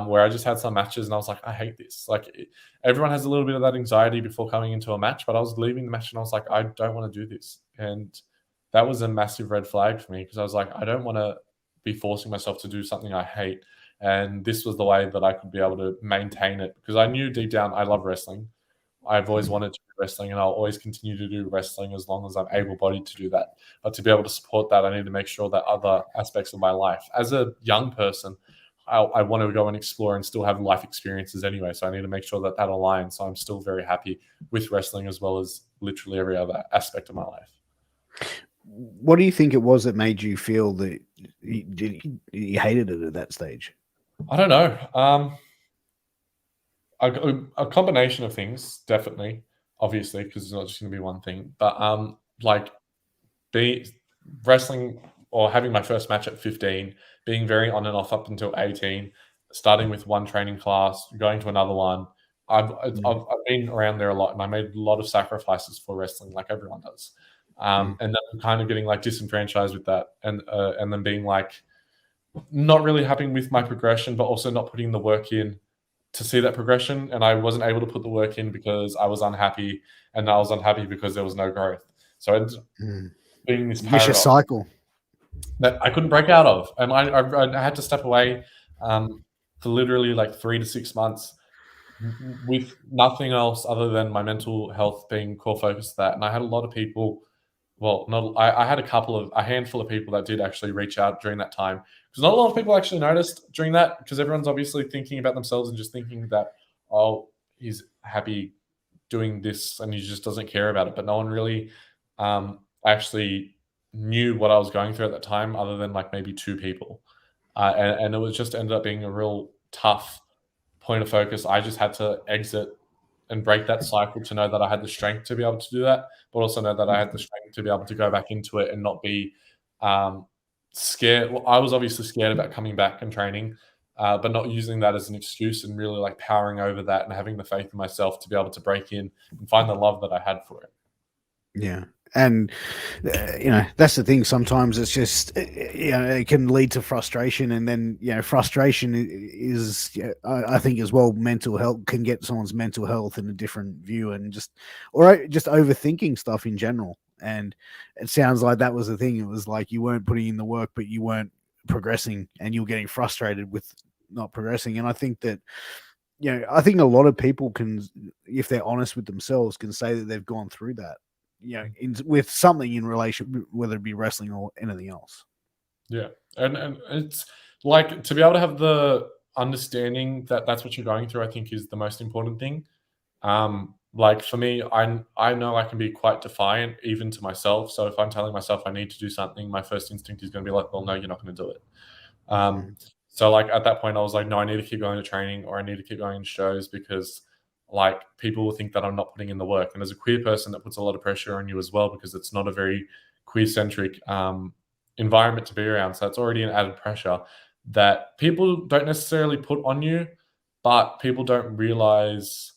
where I just had some matches and I was like, I hate this. Like, everyone has a little bit of that anxiety before coming into a match, but I was leaving the match and I was like, I don't want to do this. And that was a massive red flag for me, because I was like, I don't want to be forcing myself to do something I hate. And this was the way that I could be able to maintain it, because I knew deep down I love wrestling. I've always wanted to do wrestling, and I'll always continue to do wrestling as long as I'm able-bodied to do that. But to be able to support that, I need to make sure that other aspects of my life, as a young person, I want to go and explore and still have life experiences anyway. So I need to make sure that aligns. So I'm still very happy with wrestling, as well as literally every other aspect of my life. What do you think it was that made you feel that you hated it at that stage? I don't know. A combination of things, definitely, obviously, because it's not just going to be one thing. But like wrestling, or having my first match at 15, being very on and off up until 18, starting with one training class, going to another one. I've been around there a lot, and I made a lot of sacrifices for wrestling, like everyone does. And then kind of getting like disenfranchised with that, and then being like not really happy with my progression, but also not putting the work in to see that progression. And I wasn't able to put the work in because I was unhappy, and I was unhappy because there was no growth. So it's being this vicious cycle that I couldn't break out of. And I had to step away for literally like 3 to 6 months, with nothing else other than my mental health being core focus to that. And I had a lot of people, I had a handful of people that did actually reach out during that time, because not a lot of people actually noticed during that, because everyone's obviously thinking about themselves and just thinking that, oh, he's happy doing this and he just doesn't care about it. But no one really actually knew what I was going through at that time, other than like maybe 2 people. And it was just ended up being a real tough point of focus. I just had to exit and break that cycle to know that I had the strength to be able to do that, but also know that I had the strength to be able to go back into it and not be scared. Well, I was obviously scared about coming back and training, but not using that as an excuse, and really like powering over that and having the faith in myself to be able to break in and find the love that I had for it. Yeah. And that's the thing. Sometimes it's just it can lead to frustration, and then frustration is I think as well, mental health can get someone's mental health in a different view, and just overthinking stuff in general. And it sounds like that was the thing. It was like you weren't putting in the work, but you weren't progressing, and you're getting frustrated with not progressing. And I think that I think a lot of people can, if they're honest with themselves, can say that they've gone through that. With something in relation, whether it be wrestling or anything else. Yeah, and it's like to be able to have the understanding that that's what you're going through, I think is the most important thing. Like for me, I know I can be quite defiant even to myself. So if I'm telling myself I need to do something, my first instinct is going to be like, well, no, you're not going to do it. Um, Mm, so like at that point, I was like, no, I need to keep going to training or I need to keep going to shows because like people will think that I'm not putting in the work. And as a queer person, that puts a lot of pressure on you as well because it's not a very queer centric environment to be around. So it's already an added pressure that people don't necessarily put on you, but people don't realize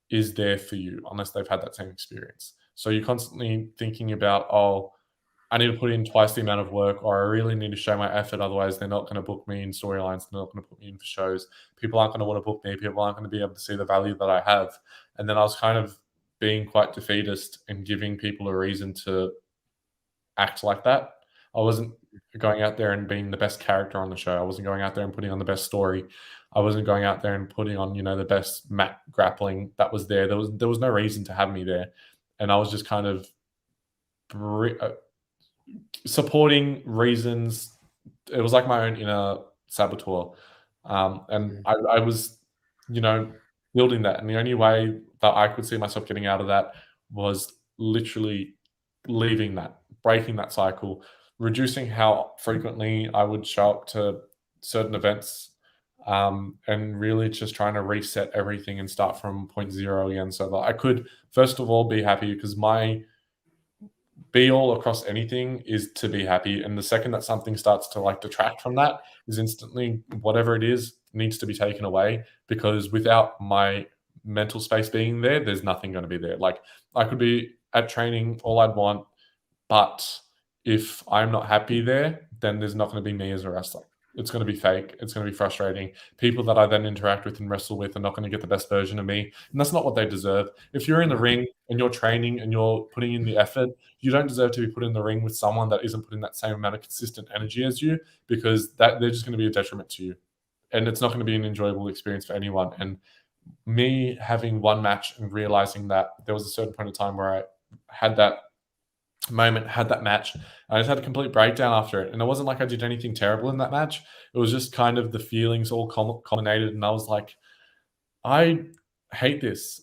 is there for you unless they've had that same experience. So you're constantly thinking about, oh, I need to put in twice the amount of work, or I really need to show my effort. Otherwise, they're not going to book me in storylines. They're not going to put me in for shows. People aren't going to want to book me. People aren't going to be able to see the value that I have. And then I was kind of being quite defeatist and giving people a reason to act like that. I wasn't going out there and being the best character on the show. I wasn't going out there and putting on the best story. I wasn't going out there and putting on, the best mat grappling that was there. There was no reason to have me there. And I was just kind of supporting reasons. It was like my own inner saboteur. And mm, I was, you know, building that. And the only way that I could see myself getting out of that was literally leaving that, breaking that cycle, reducing how frequently I would show up to certain events, and really just trying to reset everything and start from point zero again so that I could, first of all, be happy because my be all across anything is to be happy. And the second that something starts to like detract from that is instantly whatever it is needs to be taken away because without my mental space being there, there's nothing going to be there. Like I could be at training all I'd want, but if I'm not happy there, then there's not going to be me as a wrestler. It's going to be fake. It's going to be frustrating. People that I then interact with and wrestle with are not going to get the best version of me. And that's not what they deserve. If you're in the no, ring and you're training and you're putting in the effort, you don't deserve to be put in the ring with someone that isn't putting that same amount of consistent energy as you because that they're just going to be a detriment to you. And it's not going to be an enjoyable experience for anyone. And me having one match and realizing that there was a certain point of time where I had that moment, had that match. I just had a complete breakdown after it. And it wasn't like I did anything terrible in that match. It was just kind of the feelings all culminated. And I was like, I hate this.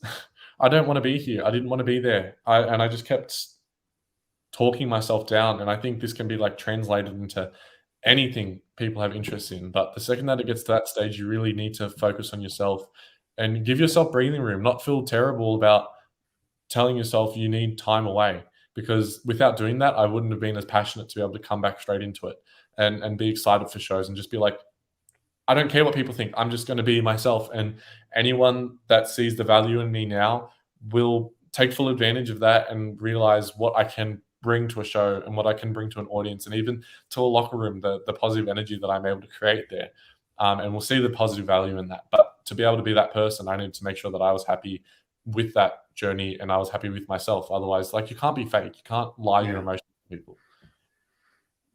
I don't want to be here. I didn't want to be there. And I just kept talking myself down. And I think this can be like translated into anything people have interest in. But the second that it gets to that stage, you really need to focus on yourself and give yourself breathing room, not feel terrible about telling yourself you need time away because without doing that, I wouldn't have been as passionate to be able to come back straight into it and be excited for shows and just be like, I don't care what people think. I'm just going to be myself. And anyone that sees the value in me now will take full advantage of that and realize what I can bring to a show and what I can bring to an audience and even to a locker room, the positive energy that I'm able to create there. And we'll see the positive value in that. But to be able to be that person, I needed to make sure that I was happy with that journey and I was happy with myself. Otherwise, like you can't be fake. You can't lie your yeah. emotions to people.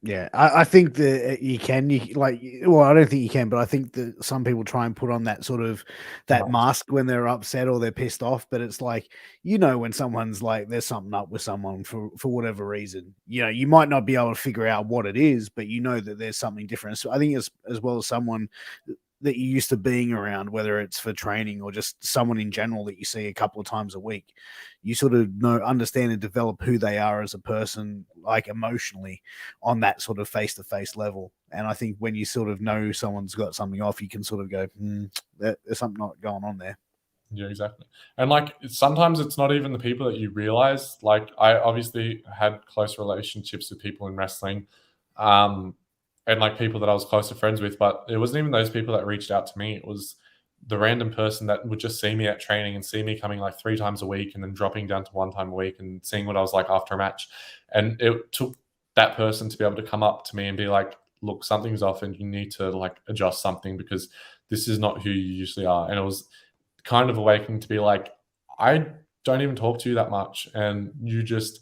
Yeah, I think that you can. Well, I don't think you can, but I think that some people try and put on that sort of that Right. mask when they're upset or they're pissed off. But it's like when someone's like there's something up with someone for whatever reason. You might not be able to figure out what it is, but you know that there's something different. So I think as well as someone that you're used to being around, whether it's for training or just someone in general that you see a couple of times a week, you sort of understand and develop who they are as a person, like emotionally, on that sort of face-to-face level. And I think when you sort of know someone's got something off, you can sort of go, there's something not going on there. Yeah, exactly. And like sometimes it's not even the people that you realize. Like I obviously had close relationships with people in wrestling, um, and like people that I was close to friends with, but it wasn't even those people that reached out to me. It was the random person that would just see me at training and see me coming like 3 times a week and then dropping down to 1 time a week and seeing what I was like after a match. And it took that person to be able to come up to me and be like, look, something's off and you need to like adjust something because this is not who you usually are. And it was kind of awakening to be like, I don't even talk to you that much. And you just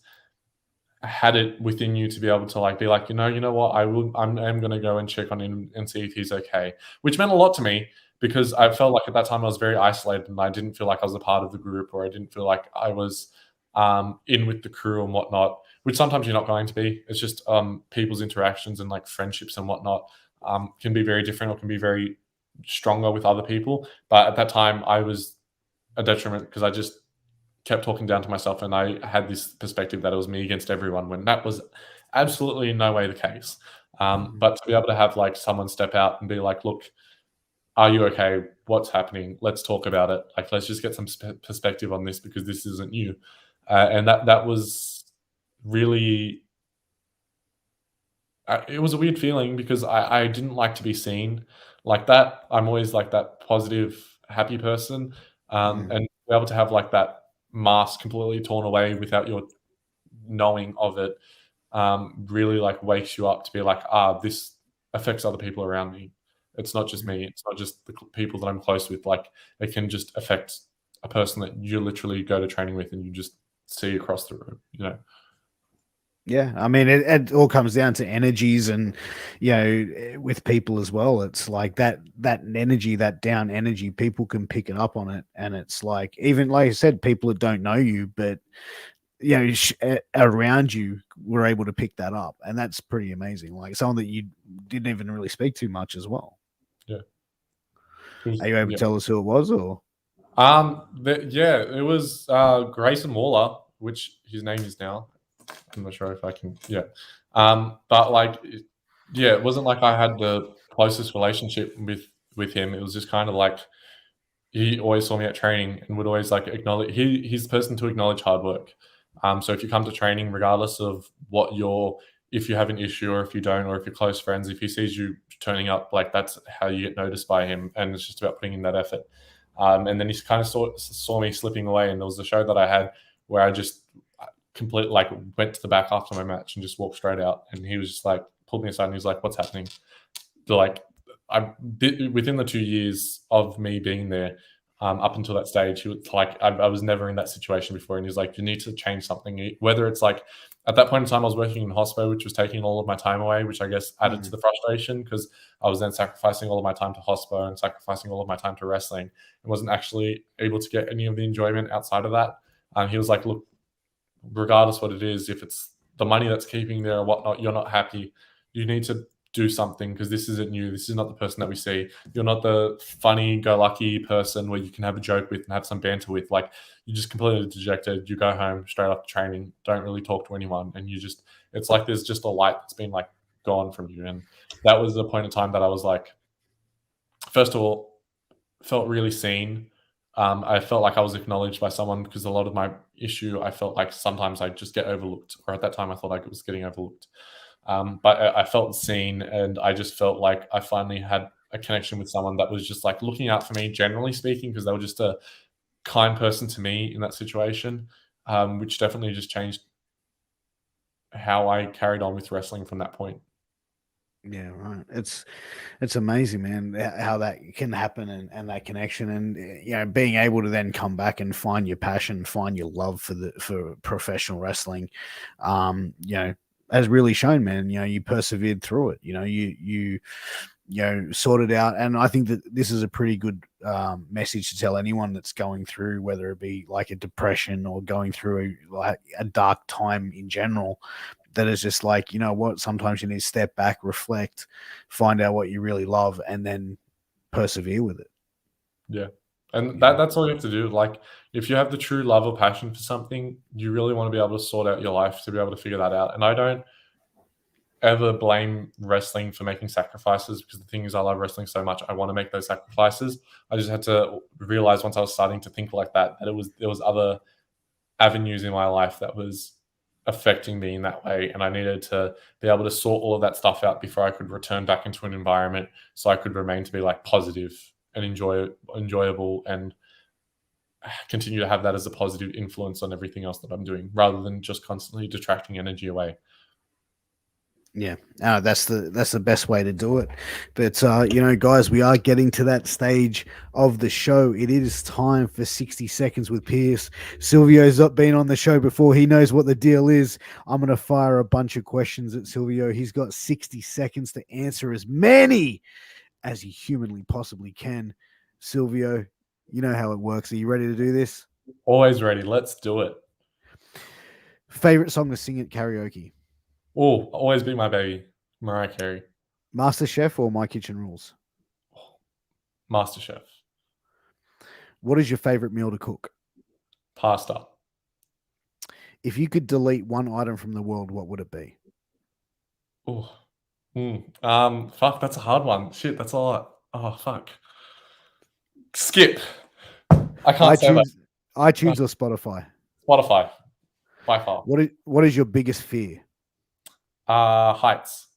had it within you to be able to like be like, you know what, I'm gonna go and check on him and see if he's okay. Which meant a lot to me because I felt like at that time I was very isolated and I didn't feel like I was a part of the group or I didn't feel like I was in with the crew and whatnot, which sometimes you're not going to be. It's just people's interactions and like friendships and whatnot. can be very different or can be very stronger with other people. But at that time, I was a detriment because I just kept talking down to myself, and I had this perspective that it was me against everyone when that was absolutely in no way the case. But to be able to have like someone step out and be like, look, are you okay? What's happening? Let's talk about it. Like, let's just get some perspective on this because this isn't you. And that was really, it was a weird feeling because I didn't like to be seen like that. I'm always like that positive, happy person. And be able to have like that mask completely torn away without your knowing of it really like wakes you up to be like, this affects other people around me. It's not just me. It's not just the people that I'm close with. Like, it can just affect a person that you literally go to training with and you just see across the room, you know? Yeah, I mean, it all comes down to energies, and with people as well. It's like that energy, that down energy. People can pick it up on it, and it's like, even like I said, people that don't know you, but around you were able to pick that up, and that's pretty amazing. Like someone that you didn't even really speak to much as well. Yeah. Are you able to tell us who it was, or? It was Grayson Waller, which his name is now. I'm not sure if I can. Yeah. But like, yeah, it wasn't like I had the closest relationship with him. It was just kind of like he always saw me at training and would always like acknowledge. He's the person to acknowledge hard work. So if you come to training, regardless of if you have an issue or if you don't, or if you're close friends, if he sees you turning up, like that's how you get noticed by him, and it's just about putting in that effort. And then he kind of saw me slipping away, and there was a show that I had where I just completely like went to the back after my match and just walked straight out, and he was just like pulled me aside and he was like, "What's happening?" So like within the 2 years of me being there, up until that stage, he was like, I was never in that situation before, and he was like, "You need to change something." Whether it's like at that point in time, I was working in hospital, which was taking all of my time away, which I guess added to the frustration because I was then sacrificing all of my time to hospital and sacrificing all of my time to wrestling, and wasn't actually able to get any of the enjoyment outside of that. He was like, "Look, regardless what it is, if it's the money that's keeping there or whatnot, you're not happy. You need to do something because this isn't you. This is not the person that we see. You're not the funny-go-lucky person where you can have a joke with and have some banter with. Like, you're just completely dejected. You go home straight after training, don't really talk to anyone, and it's like there's just a light that's been like gone from you." And that was the point in time that I was like, first of all, felt really seen. I felt like I was acknowledged by someone because a lot of my issue, I felt like sometimes I just get overlooked, or at that time I thought like it was getting overlooked. But I felt seen, and I just felt like I finally had a connection with someone that was just like looking out for me, generally speaking, because they were just a kind person to me in that situation, which definitely just changed how I carried on with wrestling from that point. Yeah, right. It's amazing, man, how that can happen, and that connection, and being able to then come back and find your passion, find your love for professional wrestling, has really shown, man. You persevered through it. You sorted out, and I think that this is a pretty good message to tell anyone that's going through, whether it be like a depression or going through a dark time in general. That is just like, what, sometimes you need to step back, reflect, find out what you really love, and then persevere with it. Yeah. And that's all you have to do. Like, if you have the true love or passion for something, you really want to be able to sort out your life to be able to figure that out. And I don't ever blame wrestling for making sacrifices, because the thing is, I love wrestling so much, I want to make those sacrifices. I just had to realize once I was starting to think like that there was other avenues in my life that was affecting me in that way, and I needed to be able to sort all of that stuff out before I could return back into an environment so I could remain to be like positive and enjoyable, and continue to have that as a positive influence on everything else that I'm doing, rather than just constantly detracting energy away. Yeah, that's the best way to do it. But guys, we are getting to that stage of the show. It is time for 60 seconds with Piers. Silvio's not been on the show before. He knows what the deal is. I'm gonna fire a bunch of questions at Silvio. He's got 60 seconds to answer as many as he humanly possibly can. Silvio, you know how it works. Are you ready to do this? Always ready. Let's do it. Favorite song to sing at karaoke? Oh, Always Be My Baby, Mariah Carey. Master Chef or My Kitchen Rules? MasterChef. What is your favorite meal to cook? Pasta. If you could delete one item from the world, what would it be? Oh. Fuck, that's a hard one. Shit, that's a lot. Oh, fuck. Skip. I can't say that. iTunes or Spotify? Spotify, by far. What is your biggest fear? Heights.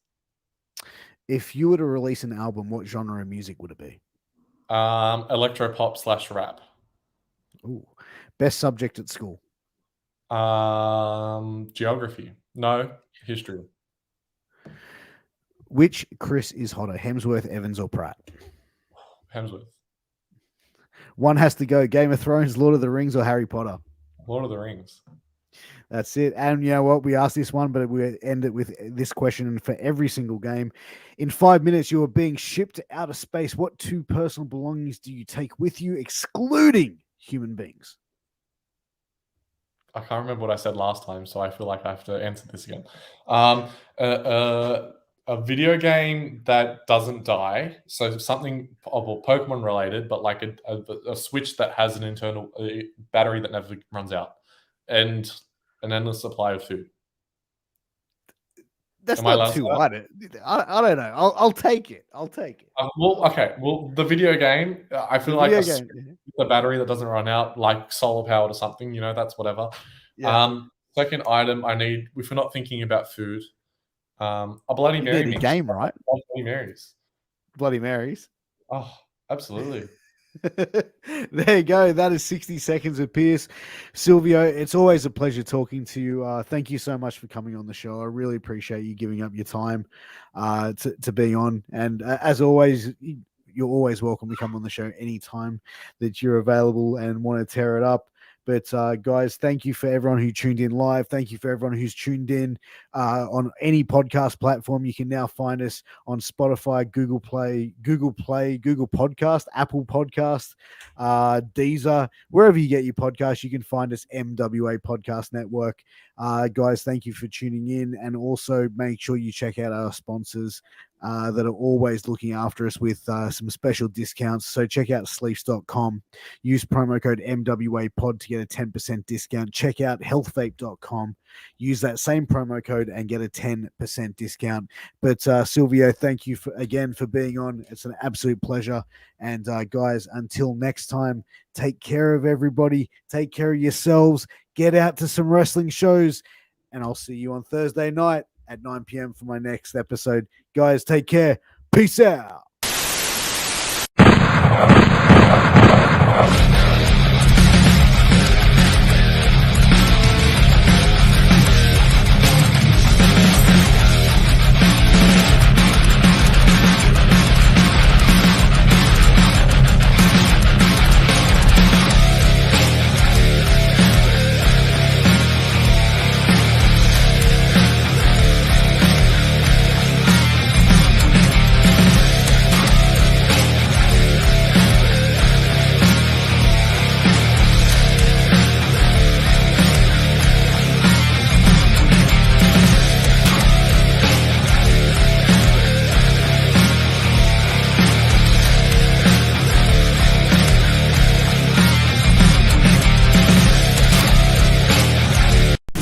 If you were to release an album, what genre of music would it be? Electropop / rap. Ooh. Best subject at school? Geography. No, history. Which Chris is hotter, Hemsworth, Evans, or Pratt? Hemsworth. One has to go. Game of Thrones, Lord of the Rings, or Harry Potter? Lord of the Rings. That's it. And you know what? We asked this one, but we end it with this question for every single game. In 5 minutes, you are being shipped to outer space. What 2 personal belongings do you take with you, excluding human beings? I can't remember what I said last time, so I feel like I have to answer this again. A video game that doesn't die, so something Pokemon related, but like a Switch that has an internal battery that never runs out, and an endless supply of food. That's not too hard. I don't know. I'll take it. Okay. Well, the video game, I feel like the battery that doesn't run out, like solar powered or something. That's whatever. Yeah. Second item, I need, if we're not thinking about food, a Bloody Mary. Need a game, right? Bloody Marys. Bloody Marys. Oh, absolutely. There you go. That is 60 seconds of Piers. Silvio, it's always a pleasure talking to you. Thank you so much for coming on the show. I really appreciate you giving up your time to be on. And as always, you're always welcome to come on the show anytime that you're available and want to tear it up. But guys, thank you for everyone who tuned in live. Thank you for everyone who's tuned in on any podcast platform. You can now find us on Spotify, Google Play, Google Podcast, Apple Podcast, Deezer, wherever you get your podcasts. You can find us MWA Podcast Network. Guys, thank you for tuning in, and also make sure you check out our sponsors that are always looking after us with some special discounts. So check out sleeves.com. Use promo code MWAPOD to get a 10% discount. Check out healthvape.com. Use that same promo code and get a 10% discount. But Silvio, thank you again for being on. It's an absolute pleasure. And guys, until next time, take care of everybody. Take care of yourselves. Get out to some wrestling shows. And I'll see you on Thursday night at 9 p.m. for my next episode. Guys, take care. Peace out.